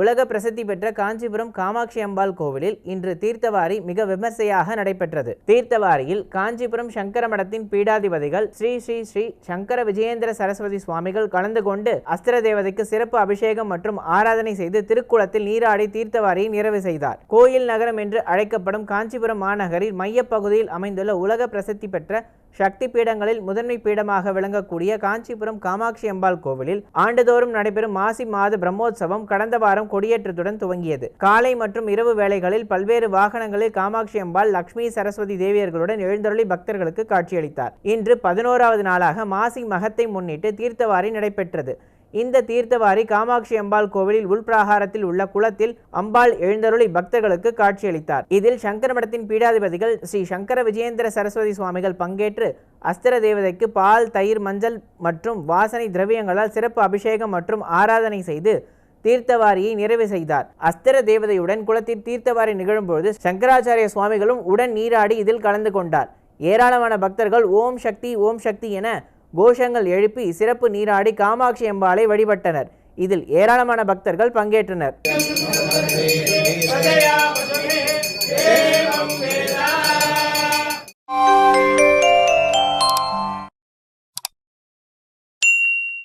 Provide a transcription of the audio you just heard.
உலக பிரசித்தி பெற்ற காஞ்சிபுரம் காமாட்சி அம்பாள் கோவிலில் இன்று தீர்த்தவாரி மிக விமர்சையாக நடைபெற்றது. தீர்த்தவாரியில் காஞ்சிபுரம் சங்கர மடத்தின் பீடாதிபதிகள் ஸ்ரீ ஸ்ரீ ஸ்ரீ சங்கர விஜயேந்திர சரஸ்வதி சுவாமிகள் கலந்து கொண்டு அஸ்திர தேவதைக்கு சிறப்பு அபிஷேகம் மற்றும் ஆராதனை செய்து திருக்குளத்தில் நீராடி தீர்த்தவாரியை நிறைவு செய்தார். கோயில் நகரம் என்று அழைக்கப்படும் காஞ்சிபுரம் மாநகரில் மையப்பகுதியில் அமைந்துள்ள உலக பிரசித்தி பெற்ற சக்தி பீடங்களில் முதன்மை பீடமாக விளங்கக்கூடிய காஞ்சிபுரம் காமாட்சி அம்பாள் கோவிலில் ஆண்டுதோறும் நடைபெறும் மாசி மாத பிரம்மோற்சவம் கடந்த வாரம் கொடியேற்றத்துடன் துவங்கியது. காலை மற்றும் இரவு வேளைகளில் பல்வேறு வாகனங்களில் காமாட்சி அம்பாள் லட்சுமி சரஸ்வதி தேவியர்களுடன் எழுந்தருளி பக்தர்களுக்கு காட்சியளித்தார். இன்று 11வது நாளாக மாசி மகத்தை முன்னிட்டு தீர்த்தவாரி நடைபெற்றது. இந்த தீர்த்தவாரி காமாட்சி அம்பாள் கோவிலில் உள்பிராகாரத்தில் உள்ள குளத்தில் அம்பாள் எழுந்தருளி பக்தர்களுக்கு காட்சியளித்தார். இதில் சங்கர மடத்தின் பீடாதிபதிகள் ஸ்ரீ சங்கர விஜயேந்திர சரஸ்வதி சுவாமிகள் பங்கேற்று அஸ்திர தேவதைக்கு பால், தயிர், மஞ்சள் மற்றும் வாசனை திரவியங்களால் சிறப்பு அபிஷேகம் மற்றும் ஆராதனை செய்து தீர்த்தவாரியை நிறைவு செய்தார். அஸ்திர தேவதையுடன் குளத்தில் தீர்த்தவாரி நிகழும்போது சங்கராச்சாரிய சுவாமிகளும் உடன் நீராடி இதில் கலந்து கொண்டார். ஏராளமான பக்தர்கள் ஓம் சக்தி என கோஷங்கள் எழுப்பி சிறப்பு நீராடி காமாட்சி அம்பாளை வழிபட்டனர். இதில் ஏராளமான பக்தர்கள் பங்கேற்றனர்.